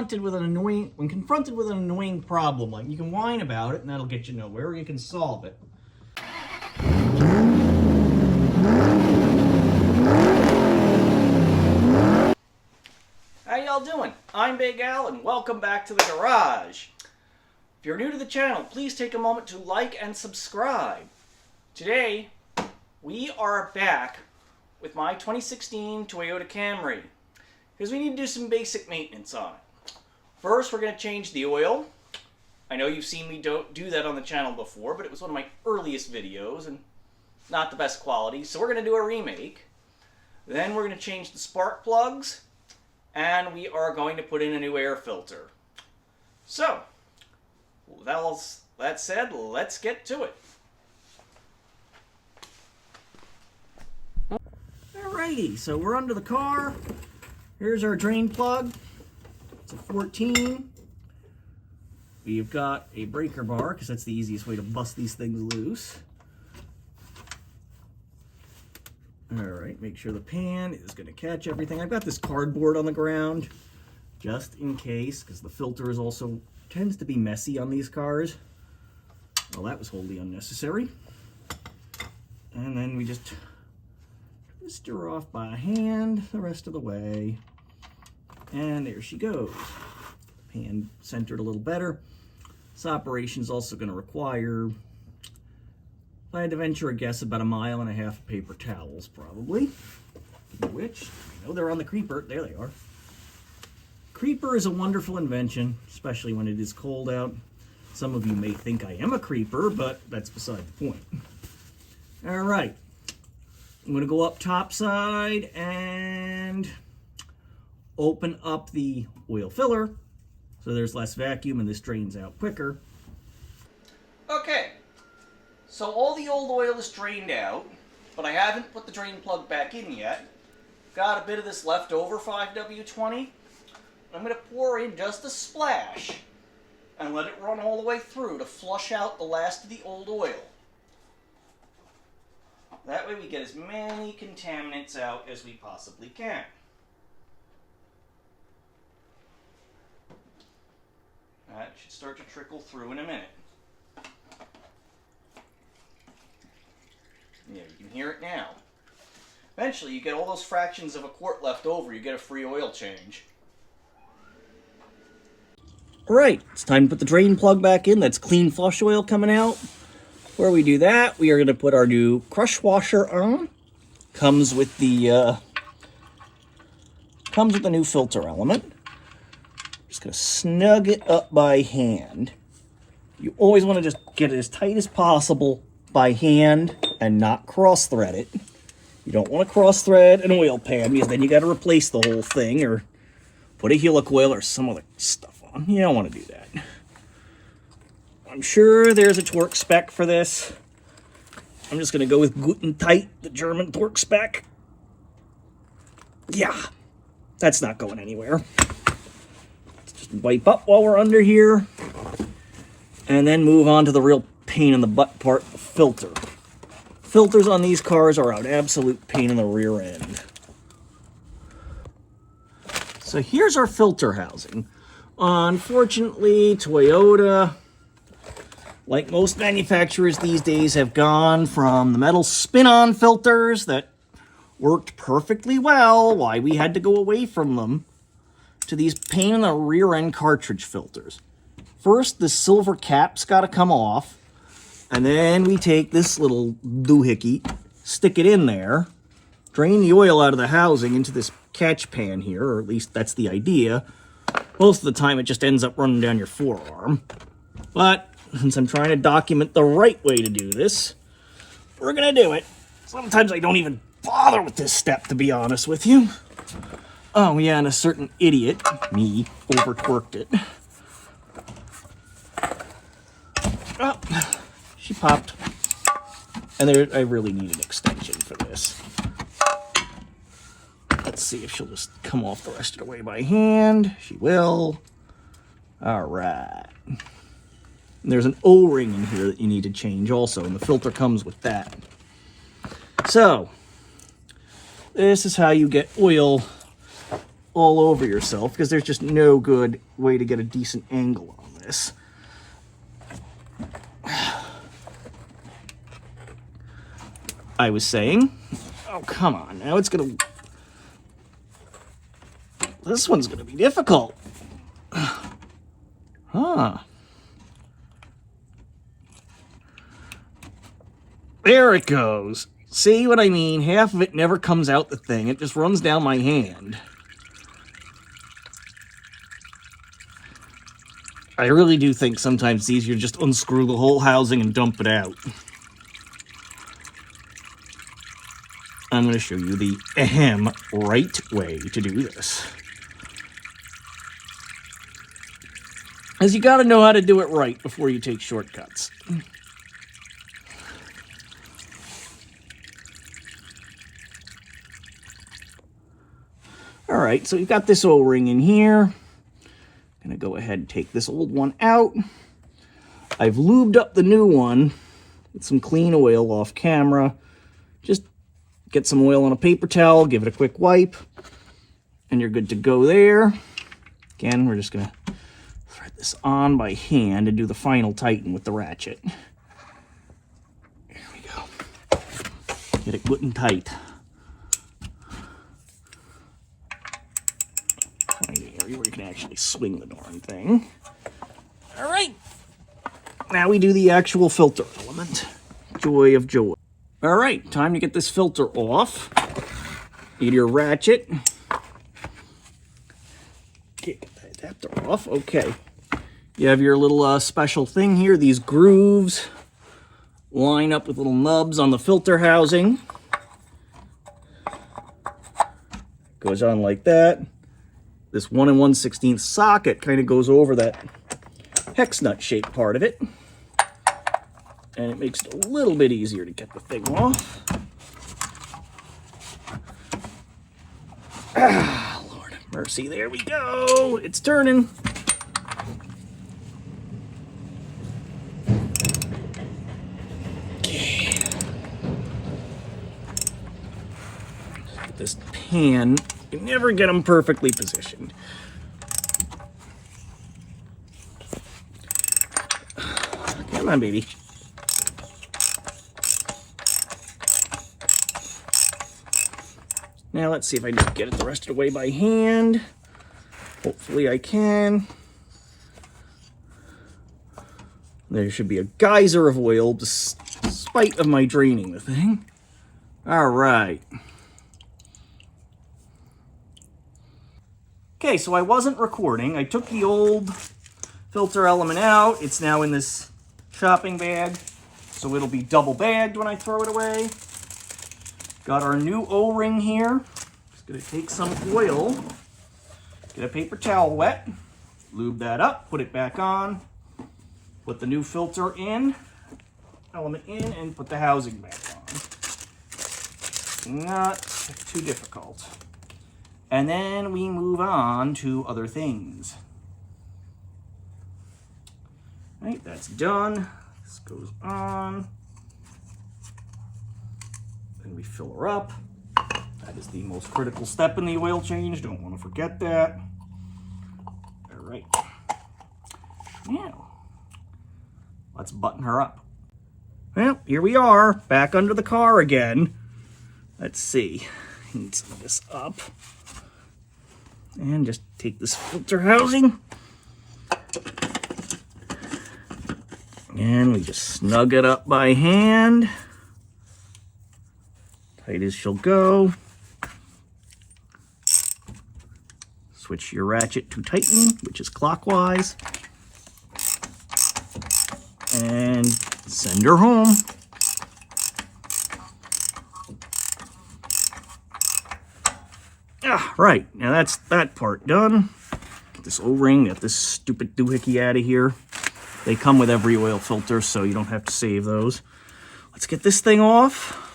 When confronted with an annoying problem, like, you can whine about it and that'll get you nowhere, or you can solve it. How y'all doing? I'm Big Al and welcome back to the garage. If you're new to the channel, please take a moment to like and subscribe. Today, we are back with my 2016 Toyota Camry because we need to do some basic maintenance on it. First, we're going to change the oil. I know you've seen me do that on the channel before, but it was one of my earliest videos and not the best quality, so we're going to do a remake. Then we're going to change the spark plugs, and we are going to put in a new air filter. So, with all that said, let's get to it. Alrighty, so we're under the car. Here's our drain plug. It's a 14. We've got a breaker bar, because that's the easiest way to bust these things loose. Alright, make sure the pan is going to catch everything. I've got this cardboard on the ground, just in case, because the filter is also tends to be messy on these cars. Well, that was wholly unnecessary. And then we just twist her off by hand the rest of the way. And there she goes. Pan centered a little better. This operation is also going to require, if I had to venture a guess, about 1.5 miles of paper towels, probably. Which, I know they're on the creeper. There they are. Creeper is a wonderful invention, especially when it is cold out. Some of you may think I am a creeper, but that's beside the point. All right. I'm going to go up top side and open up the oil filler so there's less vacuum and this drains out quicker. Okay, so all the old oil is drained out, but I haven't put the drain plug back in yet. Got a bit of this leftover 5W20. I'm going to pour in just a splash and let it run all the way through to flush out the last of the old oil. That way we get as many contaminants out as we possibly can. That should start to trickle through in a minute. Yeah, you can hear it now. Eventually, you get all those fractions of a quart left over, you get a free oil change. Alright, it's time to put the drain plug back in. That's clean flush oil coming out. Before we do that, we are going to put our new crush washer on. Comes with the new filter element. Just going to snug it up by hand. You always want to just get it as tight as possible by hand and not cross-thread it. You don't want to cross-thread an oil pan because then you got to replace the whole thing or put a helicoil or some other stuff on. You don't want to do that. I'm sure there's a torque spec for this. I'm just going to go with Guten Tight, the German torque spec. Yeah, that's not going anywhere. Wipe up while we're under here, and then move on to the real pain in the butt part, the filter. Filters on these cars are an absolute pain in the rear end. So here's our filter housing. Unfortunately, Toyota, like most manufacturers these days, have gone from the metal spin-on filters that worked perfectly well, why we had to go away from them, to these pain in the rear end cartridge filters. First, the silver cap's got to come off, and then we take this little doohickey, stick it in there, drain the oil out of the housing into this catch pan here, or at least that's the idea. Most of the time it just ends up running down your forearm. But since I'm trying to document the right way to do this, we're going to do it. Sometimes I don't even bother with this step, to be honest with you. Oh, yeah, and a certain idiot, me, over-twerked it. Oh, she popped. And I really need an extension for this. Let's see if she'll just come off the rest of the way by hand. She will. All right. And there's an O-ring in here that you need to change also, and the filter comes with that. So, this is how you get oil all over yourself because there's just no good way to get a decent angle on this. I was saying, oh, come on, now it's gonna, this one's gonna be difficult. Huh. There it goes. See what I mean? Half of it never comes out the thing. It just runs down my hand. I really do think sometimes it's easier to just unscrew the whole housing and dump it out. I'm going to show you the right way to do this. As you got to know how to do it right before you take shortcuts. All right, so you've got this O-ring in here. I'm going to go ahead and take this old one out. I've lubed up the new one with some clean oil off camera. Just get some oil on a paper towel, give it a quick wipe, and you're good to go there. Again, we're just going to thread this on by hand and do the final tighten with the ratchet. There we go. Get it good and tight. Area where you can actually swing the darn thing. All right. Now we do the actual filter element. Joy of joy. All right, time to get this filter off. Need your ratchet. Get that adapter off. Okay. You have your little special thing here. These grooves line up with little nubs on the filter housing. Goes on like that. This 1 1/16 socket kind of goes over that hex nut shaped part of it. And it makes it a little bit easier to get the thing off. Ah, Lord have mercy. There we go. It's turning. Okay. This pan, you never get them perfectly positioned. Come on, baby. Now let's see if I can get it the rest of the way by hand. Hopefully I can. There should be a geyser of oil despite of my draining the thing. All right. Okay, so I wasn't recording. I took the old filter element out. It's now in this shopping bag, so it'll be double bagged when I throw it away. Got our new O-ring here. Just gonna take some oil, get a paper towel wet, lube that up, put it back on, put the new filter in, element in, and put the housing back on. Not too difficult. And then we move on to other things. Right, that's done. This goes on. Then we fill her up. That is the most critical step in the oil change. Don't want to forget that. All right. Now, let's button her up. Well, here we are, back under the car again. Let's see. Need some of this up. And just take this filter housing. And we just snug it up by hand. Tight as she'll go. Switch your ratchet to tighten, which is clockwise. And send her home. Ah, right, now that's that part done. Get this O-ring, get this stupid doohickey out of here. They come with every oil filter, so you don't have to save those. Let's get this thing off.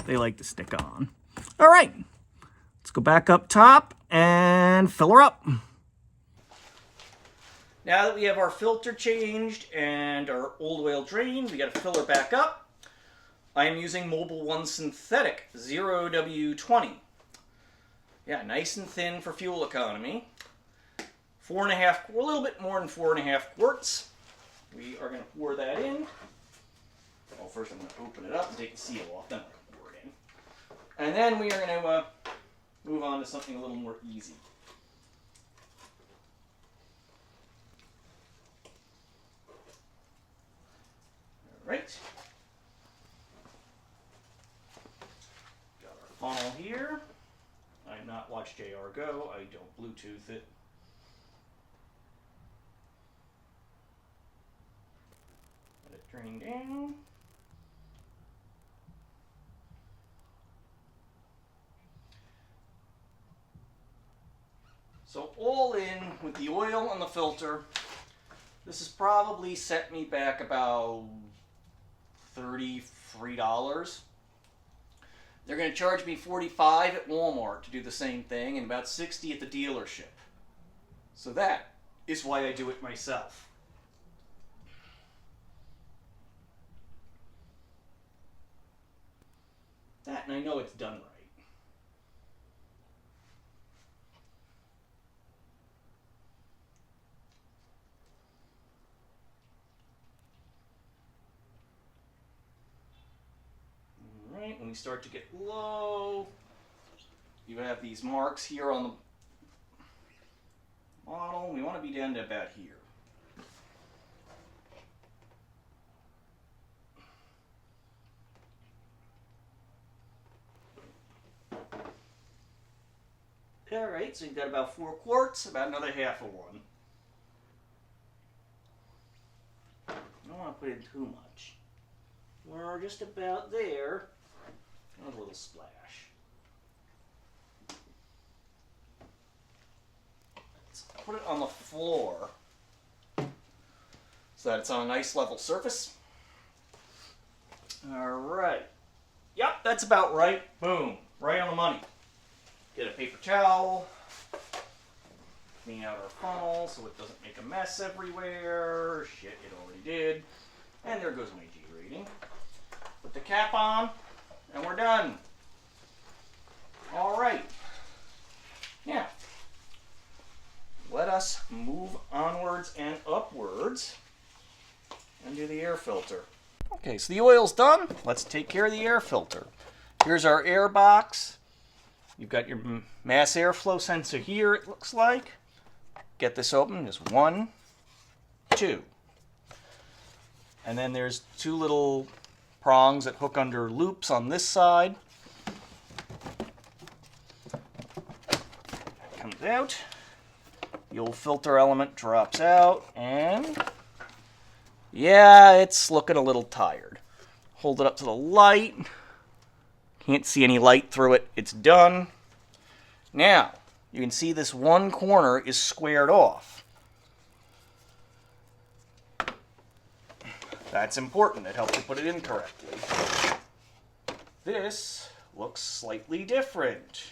They like to stick on. All right, let's go back up top and fill her up. Now that we have our filter changed and our old oil drained, we got to fill her back up. I am using Mobil 1 Synthetic 0W20. Yeah, nice and thin for fuel economy. 4.5, a little bit more than 4.5 quarts. We are going to pour that in. Well, first I'm going to open it up and take the seal off, then I'm going to pour it in. And then we are going to move on to something a little more easy. All right. Got our funnel here. I've not watched JR go. I don't Bluetooth it. Let it drain down. So all in with the oil and the filter, this has probably set me back about $33. They're going to charge me $45 at Walmart to do the same thing and about $60 at the dealership. So that is why I do it myself. That, and I know it's done right. When we start to get low, you have these marks here on the model. We want to be down to about here. All right, so you've got about 4 quarts, about another half of one. I don't want to put in too much. We're just about there. A little splash. Let's put it on the floor so that it's on a nice level surface. All right. Yep, that's about right. Boom. Right on the money. Get a paper towel. Clean out our funnel so it doesn't make a mess everywhere. Shit, it already did. And there goes my G rating. Put the cap on. And we're done. All right. Now, let us move onwards and upwards and do the air filter. Okay, so the oil's done. Let's take care of the air filter. Here's our air box. You've got your mass airflow sensor here, it looks like. Get this open. There's 1, 2. And then there's 2 little prongs that hook under loops on this side. Comes out. The old filter element drops out, and yeah, it's looking a little tired. Hold it up to the light. Can't see any light through it. It's done. Now, you can see this one corner is squared off. That's important. It helps you put it in correctly. This looks slightly different.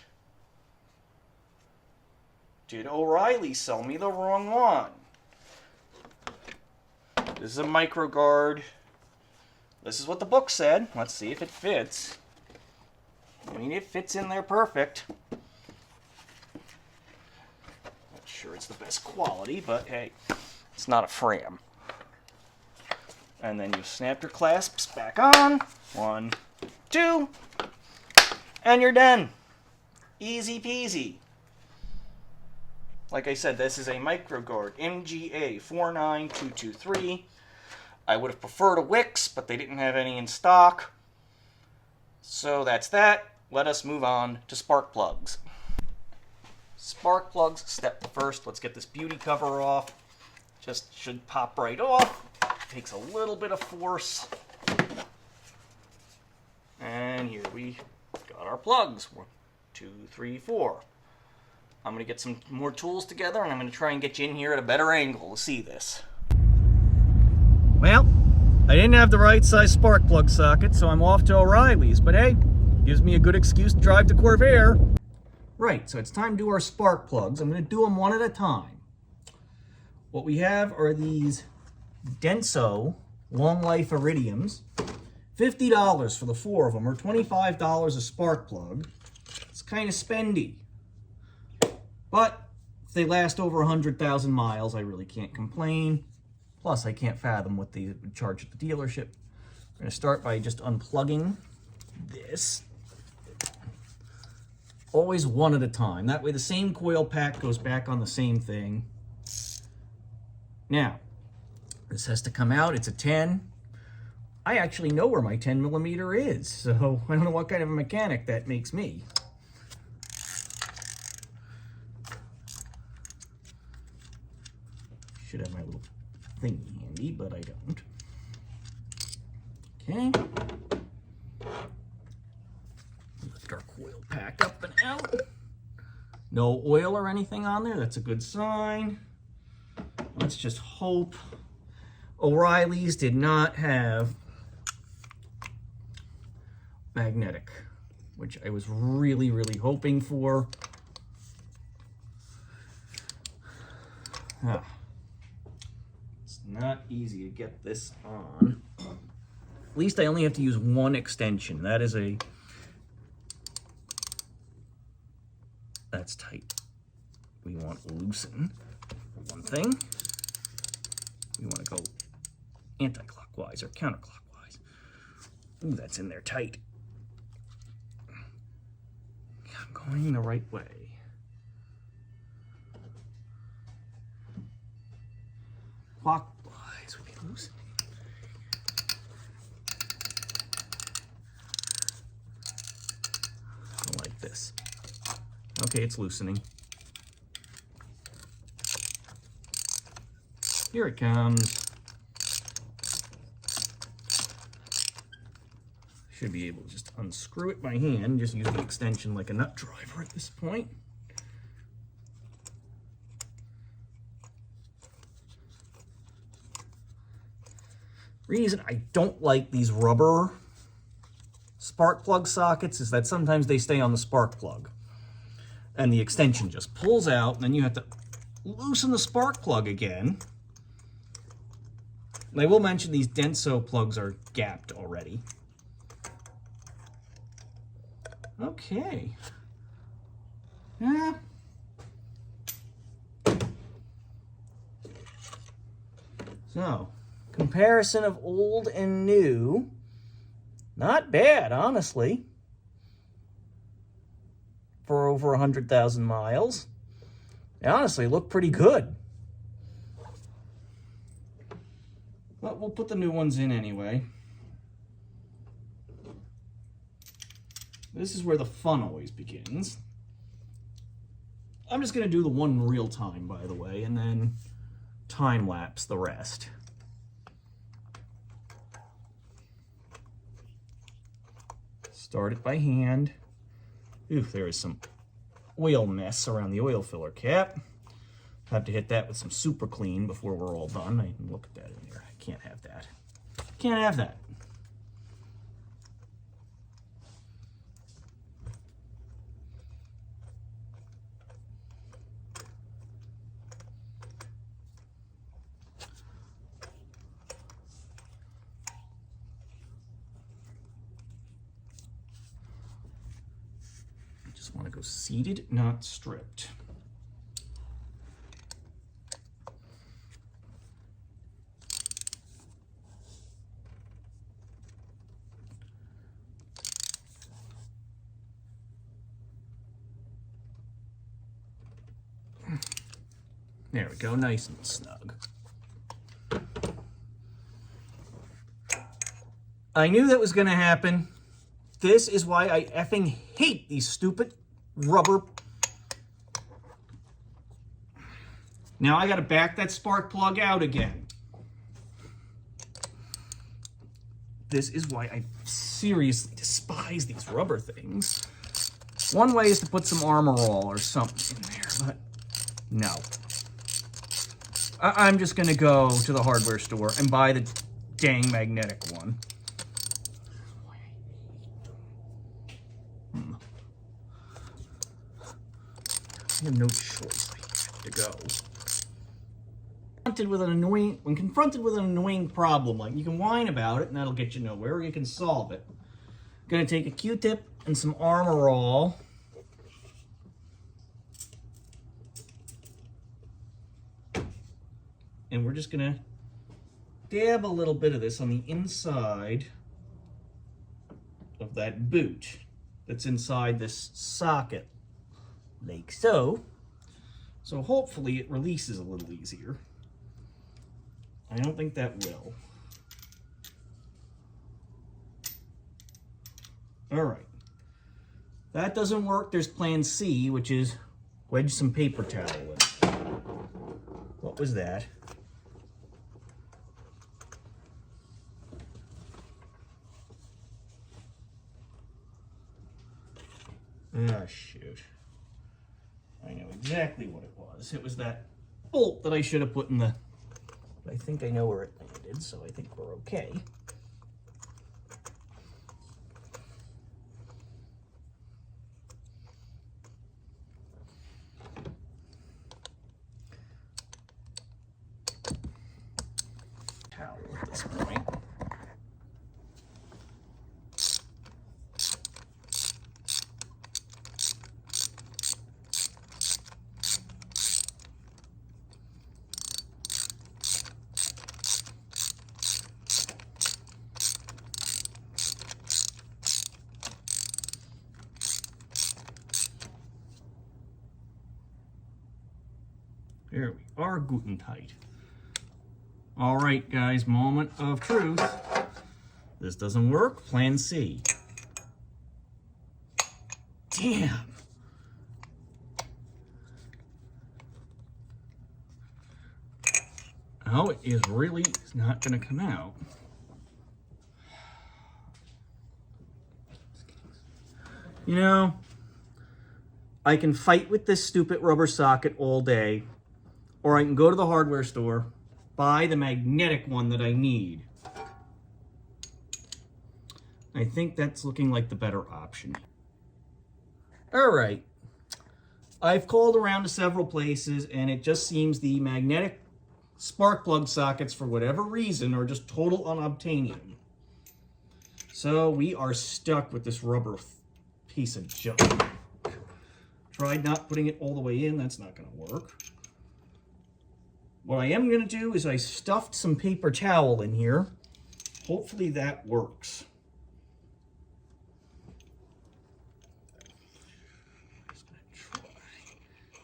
Did O'Reilly sell me the wrong one? This is a micro guard. This is what the book said. Let's see if it fits. I mean, it fits in there perfect. Not sure it's the best quality, but hey, it's not a Fram. And then you snap your clasps back on. 1, 2. And you're done. Easy peasy. Like I said, this is a microguard MGA 49223. I would have preferred a Wix, but they didn't have any in stock. So that's that. Let us move on to spark plugs. Spark plugs, step first. Let's get this beauty cover off. Just should pop right off. Takes a little bit of force. And here we got our plugs. 1, 2, 3, 4. I'm going to get some more tools together, and I'm going to try and get you in here at a better angle to see this. Well, I didn't have the right size spark plug socket, so I'm off to O'Reilly's. But hey, gives me a good excuse to drive to Corvair. Right, so it's time to do our spark plugs. I'm going to do them one at a time. What we have are these Denso long life iridiums, $50 for the 4 of them, or $25 a spark plug. It's kind of spendy. But if they last over 100,000 miles, I really can't complain. Plus, I can't fathom what they would charge at the dealership. I'm going to start by just unplugging this. Always one at a time. That way the same coil pack goes back on the same thing. Now, this has to come out. It's a 10. I actually know where my 10 millimeter is, so I don't know what kind of a mechanic that makes me. Should have my little thingy handy, but I don't. Okay. Lift our coil pack up and out. No oil or anything on there. That's a good sign. Let's just hope. O'Reilly's did not have magnetic, which I was really, really hoping for. It's not easy to get this on. At least I only have to use one extension. That's tight. We want to loosen for one thing. We want to go anti-clockwise or counterclockwise. Ooh, that's in there tight. I'm going the right way. Clockwise would be loosening. Like this. Okay, it's loosening. Here it comes. Should be able to just unscrew it by hand, just use the extension like a nut driver at this point. Reason I don't like these rubber spark plug sockets is that sometimes they stay on the spark plug and the extension just pulls out, and then you have to loosen the spark plug again. And I will mention these Denso plugs are gapped already. Okay. Yeah. So, comparison of old and new. Not bad, honestly. For over 100,000 miles. They honestly look pretty good. But we'll put the new ones in anyway. This is where the fun always begins. I'm just going to do the one real time, by the way, and then time lapse the rest. Start it by hand. Ooh, there is some oil mess around the oil filler cap. Have to hit that with some super clean before we're all done. I can look at that in there. I can't have that. Can't have that. Want to go seated, not stripped. There we go, nice and snug. I knew that was going to happen. This is why I effing hate these stupid rubber. Now I got to back that spark plug out again. This is why I seriously despise these rubber things. One way is to put some Armor All or something in there, but no. I'm just going to go to the hardware store and buy the dang magnetic one. I have no choice. I have to go. When confronted with an annoying problem, like, you can whine about it and that'll get you nowhere, or you can solve it. Gonna take a Q-tip and some Armor All. And we're just gonna dab a little bit of this on the inside of that boot that's inside this socket, like so. So hopefully it releases a little easier. I don't think that will. All right. That doesn't work. There's plan C, which is wedge some paper towel in. What was that? Ah, shoot. I know exactly what it was. It was that bolt that I should have put in the... I think I know where it landed, so I think we're okay. Towel at this point. There we are, guten tight. All right, guys, moment of truth. This doesn't work, plan C. Damn. Oh, it is really not gonna come out. You know, I can fight with this stupid rubber socket all day, or I can go to the hardware store, buy the magnetic one that I need. I think that's looking like the better option. All right. I've called around to several places, and it just seems the magnetic spark plug sockets, for whatever reason, are just total unobtainium. So we are stuck with this rubber piece of junk. Tried not putting it all the way in. That's not going to work. What I am going to do is I stuffed some paper towel in here. Hopefully that works.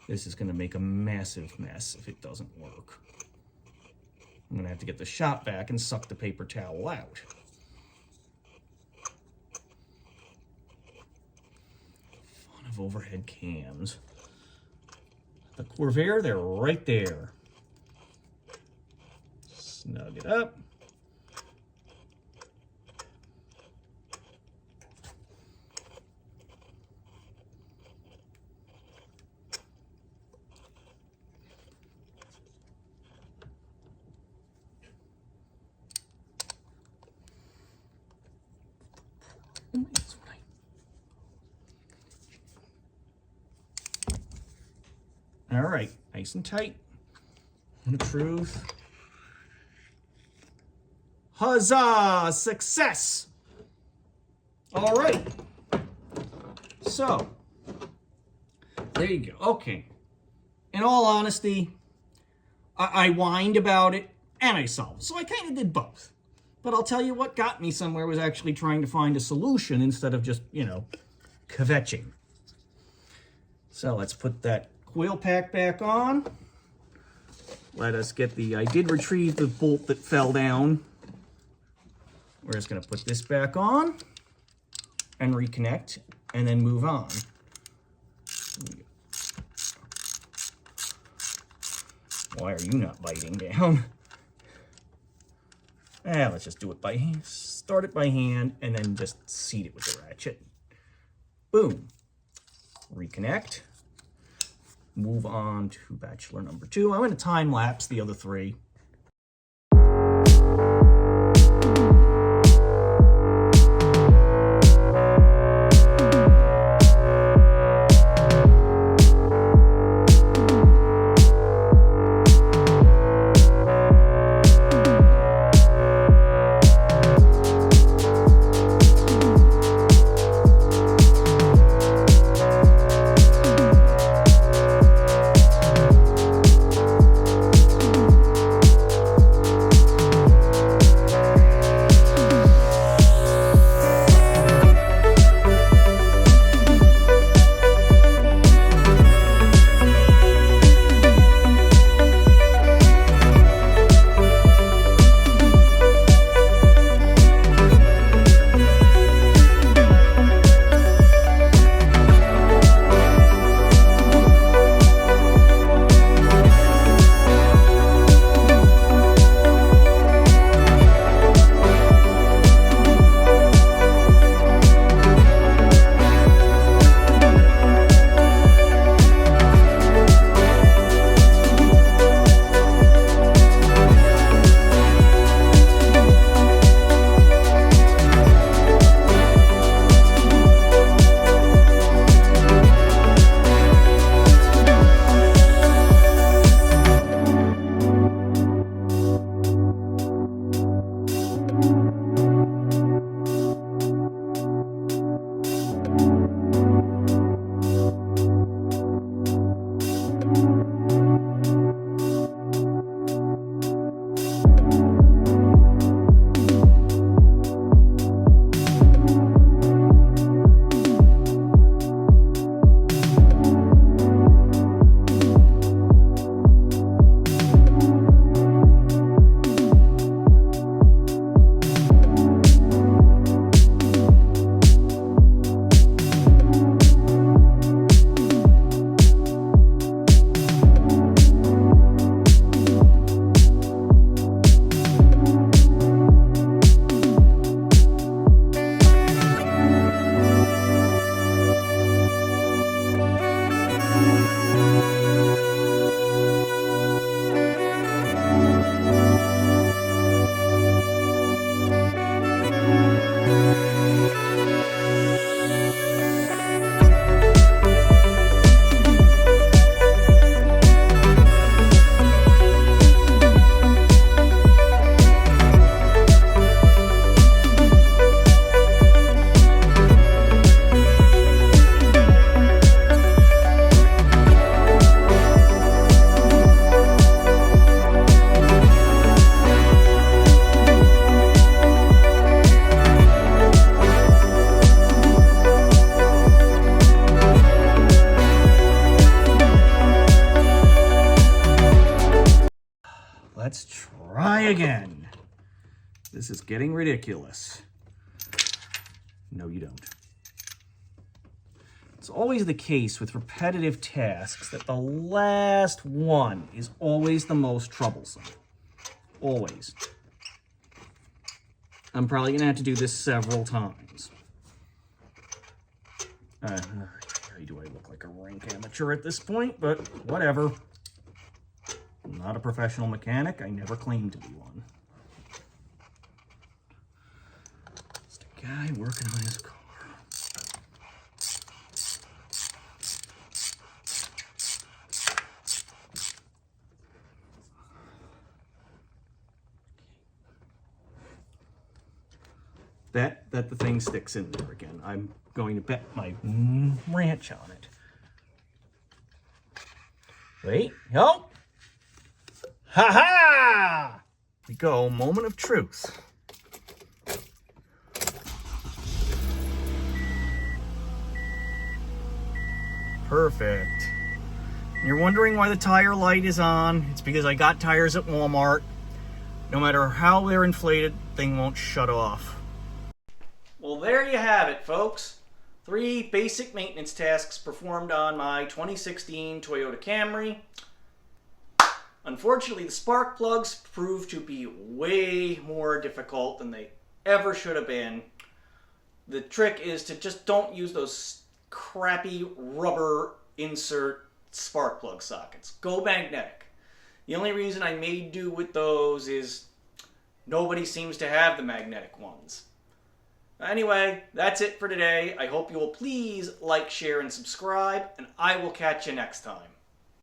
This is going to make a massive mess if it doesn't work. I'm going to have to get the shop vac and suck the paper towel out. Fun of overhead cams. The Corvair, they're right there. Snug it up. All right, nice and tight. And the truth. Huzzah! Success! All right. So, there you go. Okay. In all honesty, I whined about it and I solved. So I kind of did both. But I'll tell you what got me somewhere was actually trying to find a solution instead of just, you know, kvetching. So let's put that coil pack back on. Let us get the, I did retrieve the bolt that fell down. We're just going to put this back on and reconnect and then move on. Why are you not biting down? Let's just do it by hand. Start it by hand and then just seat it with the ratchet. Boom. Reconnect. Move on to bachelor number 2. I'm going to time lapse the other 3. Let's try again. This is getting ridiculous. No, you don't. It's always the case with repetitive tasks that the last one is always the most troublesome. Always. I'm probably going to have to do this several times. Do I look like a rank amateur at this point? But whatever. I'm not a professional mechanic. I never claimed to be one. Just a guy working on his car. Bet that the thing sticks in there again. I'm going to bet my ranch on it. Wait, no. Ha-ha! Here we go, moment of truth. Perfect. You're wondering why the tire light is on. It's because I got tires at Walmart. No matter how they're inflated, the thing won't shut off. Well, there you have it, folks. 3 basic maintenance tasks performed on my 2016 Toyota Camry. Unfortunately, the spark plugs proved to be way more difficult than they ever should have been. The trick is to just don't use those crappy rubber insert spark plug sockets. Go magnetic. The only reason I made do with those is nobody seems to have the magnetic ones. Anyway, that's it for today. I hope you will please like, share, and subscribe, and I will catch you next time.